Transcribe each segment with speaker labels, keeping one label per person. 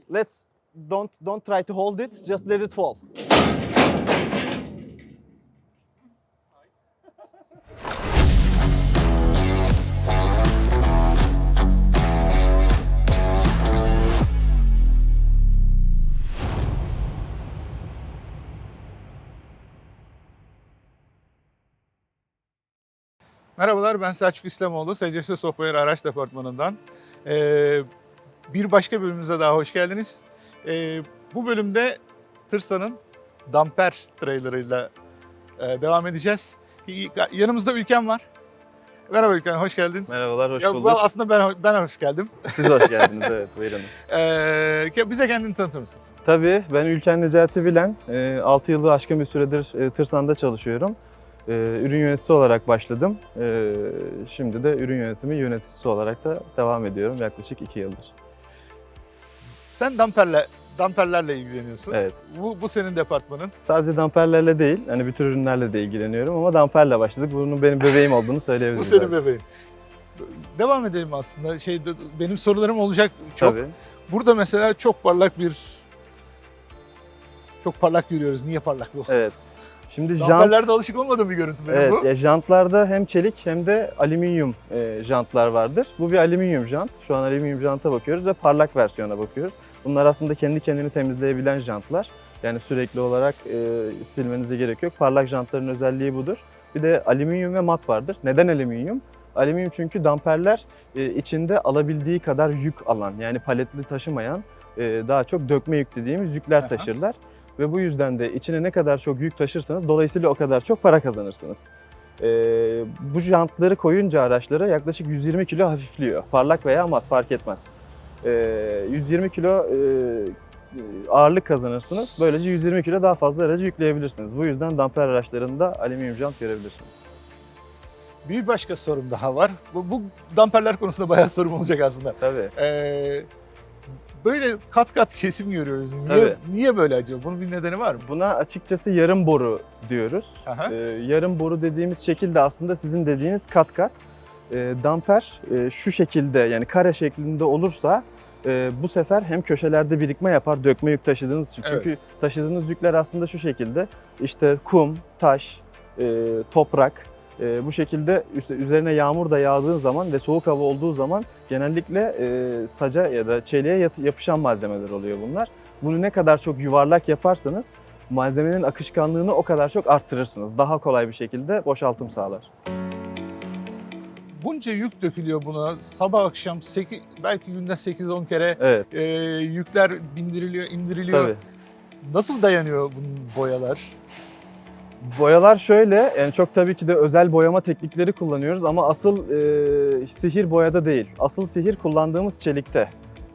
Speaker 1: don't try to hold it, just let it fall.
Speaker 2: Merhabalar, ben Selçuk İslamoğlu, SCS Software Araç Departmanı'ndan. Bir başka bölümümüze daha hoş geldiniz. Bu bölümde Tırsa'nın damper trailerıyla devam edeceğiz. Yanımızda Ülken var. Merhaba Ülken, hoş geldin.
Speaker 1: Merhabalar, hoş bulduk.
Speaker 2: Aslında ben hoş geldim.
Speaker 1: Siz hoş geldiniz, evet, buyurunuz.
Speaker 2: Bize kendini tanıtır mısın?
Speaker 1: Tabii, ben Ülken Necati Bilen, 6 yılı aşkın bir süredir Tırsan'da çalışıyorum. Ürün yöneticisi olarak başladım. Şimdi de ürün yönetimi yöneticisi olarak da devam ediyorum yaklaşık 2 yıldır.
Speaker 2: Sen damperlerle ilgileniyorsun.
Speaker 1: Evet.
Speaker 2: Bu senin departmanın.
Speaker 1: Sadece damperlerle değil, hani bütün ürünlerle de ilgileniyorum ama damperle başladık. Bunun benim bebeğim olduğunu söyleyebilirim.
Speaker 2: Bu senin bebeğin. Devam edelim aslında. Benim sorularım olacak çok.
Speaker 1: Tabii.
Speaker 2: Burada mesela çok parlak görüyoruz. Niye parlak bu?
Speaker 1: Evet. Şimdi
Speaker 2: Damperlerde alışık olmadığım bir görüntü benim
Speaker 1: evet,
Speaker 2: bu.
Speaker 1: ya jantlarda hem çelik hem de alüminyum jantlar vardır. Bu bir alüminyum jant. Şu an alüminyum janta bakıyoruz ve parlak versiyona bakıyoruz. Bunlar aslında kendi kendini temizleyebilen jantlar. Yani sürekli olarak silmenize gerek yok. Parlak jantların özelliği budur. Bir de alüminyum ve mat vardır. Neden alüminyum? Alüminyum çünkü damperler içinde alabildiği kadar yük alan, yani paletli taşımayan, daha çok dökme yük dediğimiz yükler taşırlar. Ve bu yüzden de içine ne kadar çok yük taşırsanız dolayısıyla o kadar çok para kazanırsınız. Bu jantları koyunca araçlara yaklaşık 120 kilo hafifliyor. Parlak veya mat fark etmez. 120 kilo ağırlık kazanırsınız. Böylece 120 kilo daha fazla aracı yükleyebilirsiniz. Bu yüzden damper araçlarında alüminyum jant görebilirsiniz.
Speaker 2: Bir başka sorum daha var. Bu damperler konusunda bayağı sorum olacak aslında.
Speaker 1: Tabii.
Speaker 2: Böyle kat kat kesim görüyoruz. Niye böyle acaba? Bunun bir nedeni var mı?
Speaker 1: Buna açıkçası yarım boru diyoruz.
Speaker 2: Aha.
Speaker 1: Yarım boru dediğimiz şekil de aslında sizin dediğiniz kat kat. Damper şu şekilde, yani kare şeklinde olursa bu sefer hem köşelerde birikme yapar dökme yük taşıdığınız için. Çünkü taşıdığınız yükler aslında şu şekilde, işte kum, taş, toprak, bu şekilde üzerine yağmur da yağdığı zaman ve soğuk hava olduğu zaman genellikle saca ya da çeliğe yapışan malzemeler oluyor bunlar. Bunu ne kadar çok yuvarlak yaparsanız malzemenin akışkanlığını o kadar çok arttırırsınız. Daha kolay bir şekilde boşaltım sağlar.
Speaker 2: Bunca yük dökülüyor buna. Sabah akşam belki günde 8-10 kere
Speaker 1: Evet.
Speaker 2: Yükler bindiriliyor, indiriliyor.
Speaker 1: Tabii.
Speaker 2: Nasıl dayanıyor bunun boyalar?
Speaker 1: Boyalar şöyle, yani çok tabii ki de özel boyama teknikleri kullanıyoruz ama asıl sihir boyada değil. Asıl sihir kullandığımız çelikte.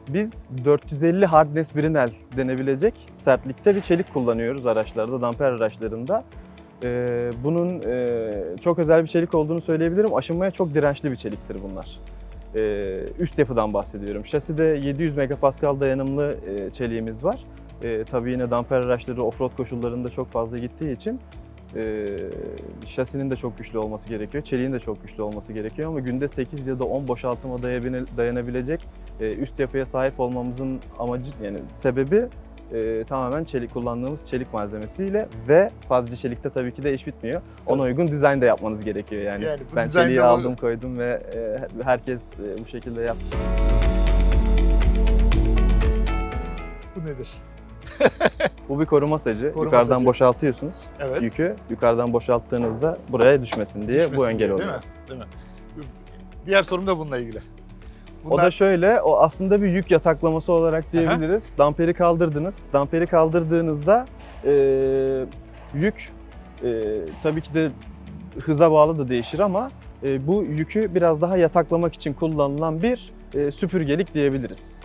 Speaker 1: Biz 450 hardness Brinell denebilecek sertlikte bir çelik kullanıyoruz araçlarda, damper araçlarında. Bunun çok özel bir çelik olduğunu söyleyebilirim. Aşınmaya çok dirençli bir çeliktir bunlar. Üst yapıdan bahsediyorum. Şaside 700 megapascal dayanımlı çeliğimiz var. Tabii yine damper araçları offroad koşullarında çok fazla gittiği için şasinin de çok güçlü olması gerekiyor, çeliğin de çok güçlü olması gerekiyor ama günde 8 ya da 10 boşaltıma dayanabilecek üst yapıya sahip olmamızın amacı, yani sebebi tamamen kullandığımız çelik malzemesiyle ve sadece çelikte tabii ki de iş bitmiyor. Ona uygun dizayn da yapmanız gerekiyor yani. Ben çeliği aldım, koydum ve herkes bu şekilde yaptı.
Speaker 2: Bu nedir?
Speaker 1: Bu bir koruma sacı.
Speaker 2: Koruma
Speaker 1: Yukarıdan
Speaker 2: sacı.
Speaker 1: boşaltıyorsunuz
Speaker 2: Evet.
Speaker 1: yükü. Yukarıdan boşalttığınızda buraya düşmesin diye bu engel oluyor.
Speaker 2: Değil mi? Diğer sorum da bununla ilgili.
Speaker 1: O da şöyle, o aslında bir yük yataklaması olarak diyebiliriz. Damperi kaldırdınız. Damperi kaldırdığınızda yük tabii ki de hıza bağlı da değişir ama bu yükü biraz daha yataklamak için kullanılan bir süpürgelik diyebiliriz.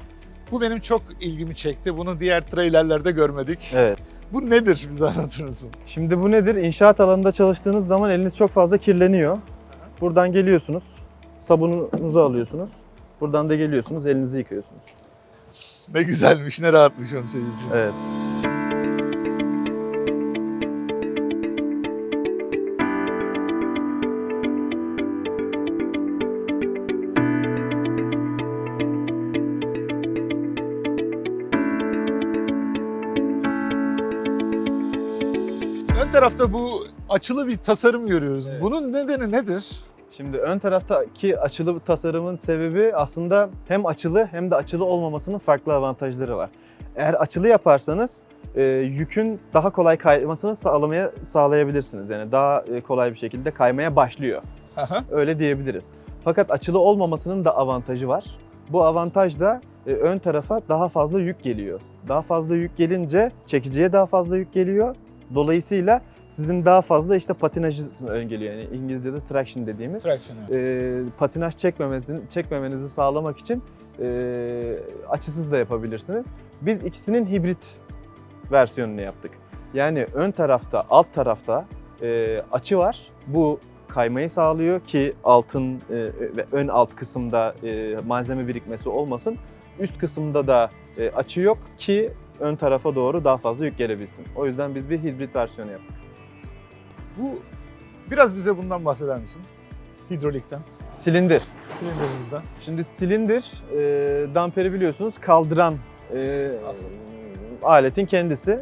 Speaker 2: Bu benim çok ilgimi çekti. Bunu diğer trailerlerde görmedik.
Speaker 1: Evet.
Speaker 2: Bu nedir? Bize anlatır mısın?
Speaker 1: Şimdi bu nedir? İnşaat alanında çalıştığınız zaman eliniz çok fazla kirleniyor. Buradan geliyorsunuz, sabununuzu alıyorsunuz. Buradan da geliyorsunuz, elinizi yıkıyorsunuz.
Speaker 2: Ne güzelmiş, ne rahatmış onu söyleyeyim.
Speaker 1: Evet.
Speaker 2: ön tarafta bu açılı bir tasarım görüyoruz.
Speaker 1: Evet.
Speaker 2: Bunun nedeni nedir?
Speaker 1: Şimdi ön taraftaki açılı tasarımın sebebi aslında hem açılı hem de açılı olmamasının farklı avantajları var. Eğer açılı yaparsanız yükün daha kolay kaymasını sağlayabilirsiniz. Yani daha kolay bir şekilde kaymaya başlıyor.
Speaker 2: Aha.
Speaker 1: Öyle diyebiliriz. Fakat açılı olmamasının da avantajı var. Bu avantaj da ön tarafa daha fazla yük geliyor. Daha fazla yük gelince çekiciye daha fazla yük geliyor. Dolayısıyla sizin daha fazla işte patinajı öngeliyor. Yani İngilizce'de traction dediğimiz.
Speaker 2: Traction.
Speaker 1: Patinaj çekmemenizi sağlamak için açısız da yapabilirsiniz. Biz ikisinin hibrit versiyonunu yaptık. Yani ön tarafta, alt tarafta açı var. Bu kaymayı sağlıyor ki altın ve ön alt kısımda malzeme birikmesi olmasın. Üst kısımda da açı yok ki ön tarafa doğru daha fazla yük gelebilsin. O yüzden biz bir hibrit versiyonu yaptık.
Speaker 2: Biraz bize bundan bahseder misin? Hidrolikten,
Speaker 1: Silindir.
Speaker 2: silindirimizden.
Speaker 1: Şimdi silindir, damperi biliyorsunuz kaldıran
Speaker 2: Asıl.
Speaker 1: aletin kendisi.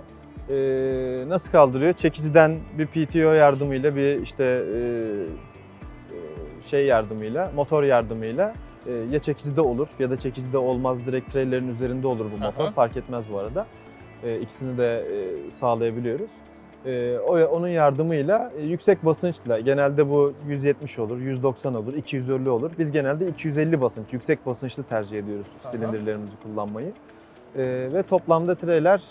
Speaker 1: Nasıl kaldırıyor? Çekiciden bir PTO yardımıyla, bir işte yardımıyla, motor yardımıyla ya çekicide olur ya da çekicide olmaz, direkt trailerin üzerinde olur bu motor.
Speaker 2: Aha.
Speaker 1: Fark etmez bu arada. İkisini de sağlayabiliyoruz. Onun yardımıyla yüksek basınçla, genelde bu 170 olur, 190 olur, 250 olur. Biz genelde 250 basınç, yüksek basınçlı tercih ediyoruz
Speaker 2: Aha.
Speaker 1: silindirlerimizi kullanmayı. Ve toplamda trailer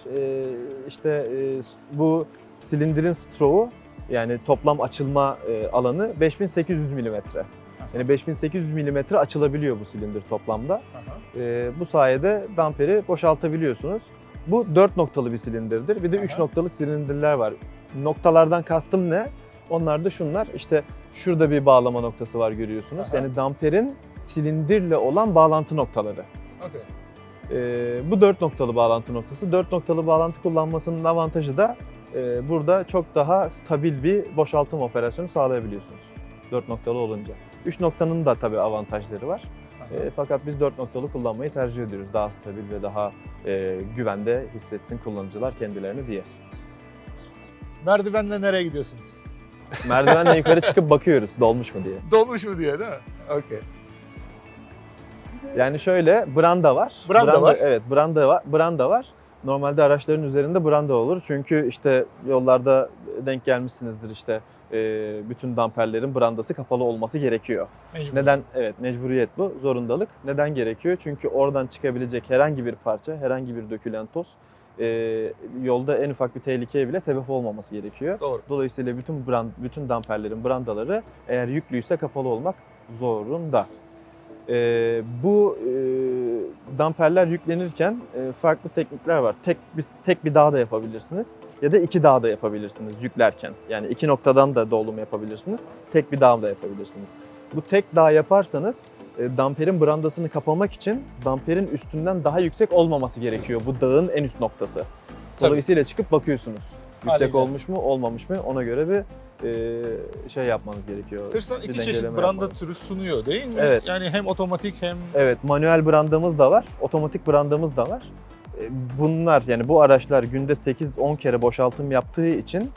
Speaker 1: bu silindirin stroke'u, yani toplam açılma alanı 5800 mm. Yani 5800 mm açılabiliyor bu silindir toplamda.
Speaker 2: Aha.
Speaker 1: Bu sayede damperi boşaltabiliyorsunuz. Bu 4 noktalı bir silindirdir. Bir de 3
Speaker 2: Aha.
Speaker 1: noktalı silindirler var. Noktalardan kastım ne? Onlar da şunlar. İşte şurada bir bağlama noktası var, görüyorsunuz.
Speaker 2: Aha.
Speaker 1: Yani damperin silindirle olan bağlantı noktaları.
Speaker 2: Okay.
Speaker 1: Bu 4 noktalı bağlantı noktası. 4 noktalı bağlantı kullanmasının avantajı da burada çok daha stabil bir boşaltım operasyonu sağlayabiliyorsunuz. 4 noktalı olunca. 3 noktanın da tabii avantajları var. Fakat biz 4 noktalı kullanmayı tercih ediyoruz. Daha stabil ve daha güvende hissetsin kullanıcılar kendilerini diye.
Speaker 2: Merdivenle nereye gidiyorsunuz?
Speaker 1: Merdivenle yukarı çıkıp bakıyoruz dolmuş mu diye.
Speaker 2: Dolmuş mu diye değil mi? Okay.
Speaker 1: Yani şöyle, branda var.
Speaker 2: Branda var.
Speaker 1: Evet, branda var. Normalde araçların üzerinde branda olur. Çünkü işte yollarda denk gelmişsinizdir, işte bütün damperlerin brandası kapalı olması gerekiyor.
Speaker 2: Mecbur.
Speaker 1: Neden? Evet, mecburiyet bu, zorundalık. Neden gerekiyor? Çünkü oradan çıkabilecek herhangi bir parça, herhangi bir dökülen toz yolda en ufak bir tehlikeye bile sebep olmaması gerekiyor.
Speaker 2: Doğru.
Speaker 1: Dolayısıyla bütün damperlerin brandaları eğer yüklüyse kapalı olmak zorunda. Bu damperler yüklenirken farklı teknikler var. Tek bir dağ da yapabilirsiniz ya da 2 dağ da yapabilirsiniz yüklerken. Yani 2 noktadan da dolum yapabilirsiniz. Tek bir dağ da yapabilirsiniz. Bu tek dağ yaparsanız damperin brandasını kapamak için damperin üstünden daha yüksek olmaması gerekiyor. Bu dağın en üst noktası. Dolayısıyla çıkıp bakıyorsunuz. Yüksek
Speaker 2: Haliyle.
Speaker 1: olmuş mu, olmamış mı? Ona göre bir yapmanız gerekiyor.
Speaker 2: Tırsan
Speaker 1: Bir
Speaker 2: iki çeşit
Speaker 1: dengeleme
Speaker 2: branda
Speaker 1: yapmanız.
Speaker 2: türü sunuyor değil mi?
Speaker 1: Evet.
Speaker 2: Yani hem otomatik hem...
Speaker 1: Evet, manuel brandamız da var, otomatik brandamız da var. Bunlar, yani bu araçlar günde 8-10 kere boşaltım yaptığı için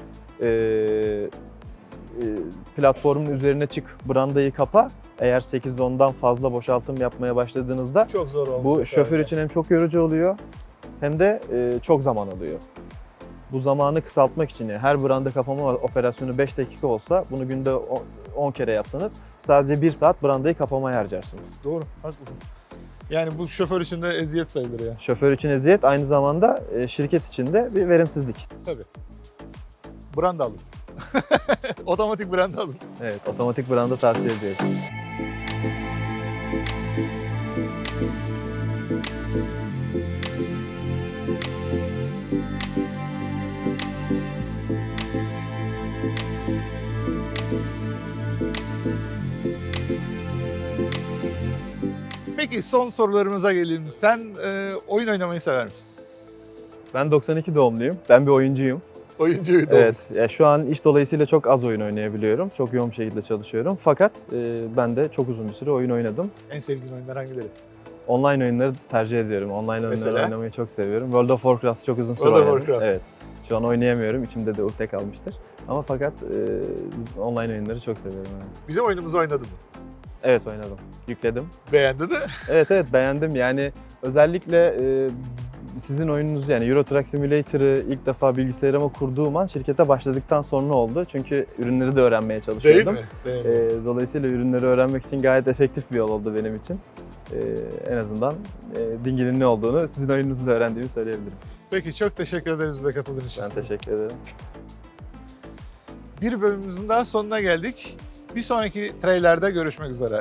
Speaker 1: platformun üzerine çık, brandayı kapa. Eğer 8-10'dan fazla boşaltım yapmaya başladığınızda
Speaker 2: Çok zor olmuş.
Speaker 1: bu şoför için hem çok yorucu oluyor hem de çok zaman alıyor. Bu zamanı kısaltmak için, yani her branda kapama operasyonu 5 dakika olsa bunu günde 10 kere yapsanız sadece 1 saat brandayı kapamaya harcarsınız.
Speaker 2: Doğru, haklısın. Yani bu şoför için de eziyet sayılır ya.
Speaker 1: Şoför için eziyet, aynı zamanda şirket için de bir verimsizlik.
Speaker 2: Tabii. Branda alın. Otomatik branda alın.
Speaker 1: Evet, otomatik branda tavsiye ediyoruz.
Speaker 2: Peki son sorularımıza gelelim. Sen oyun oynamayı sever misin?
Speaker 1: Ben 92 doğumluyum. Ben bir oyuncuyum.
Speaker 2: Oyuncu
Speaker 1: Evet, ya şu an iş dolayısıyla çok az oyun oynayabiliyorum. Çok yoğun bir şekilde çalışıyorum. Fakat ben de çok uzun bir süre oyun oynadım.
Speaker 2: En sevdiğin oyunlar hangileri?
Speaker 1: Online oyunları tercih ediyorum. Online oyunları
Speaker 2: Mesela?
Speaker 1: oynamayı çok seviyorum. World of Warcraft çok uzun süre
Speaker 2: World of
Speaker 1: oynadım.
Speaker 2: Warcraft.
Speaker 1: Evet. Şu an oynayamıyorum. İçimde de ukde kalmıştır. Ama fakat online oyunları çok seviyorum. Yani.
Speaker 2: Bizim oyunumuzu oynadın mı?
Speaker 1: Evet oynadım. Yükledim.
Speaker 2: Beğendin mi?
Speaker 1: Evet beğendim. Yani özellikle sizin oyununuz yani Euro Truck Simulator'ı ilk defa bilgisayarıma kurduğum an şirkete başladıktan sonra oldu. Çünkü ürünleri de öğrenmeye
Speaker 2: Değil
Speaker 1: çalışıyordum.
Speaker 2: mi? Değil mi?
Speaker 1: Dolayısıyla ürünleri öğrenmek için gayet efektif bir yol oldu benim için. En azından Dingil'in ne olduğunu sizin oyununuzda öğrendiğimi söyleyebilirim.
Speaker 2: Peki çok teşekkür ederiz bize katıldığın için.
Speaker 1: Ben teşekkür ederim.
Speaker 2: Bir bölümümüzün daha sonuna geldik. Bir sonraki trailerde görüşmek üzere.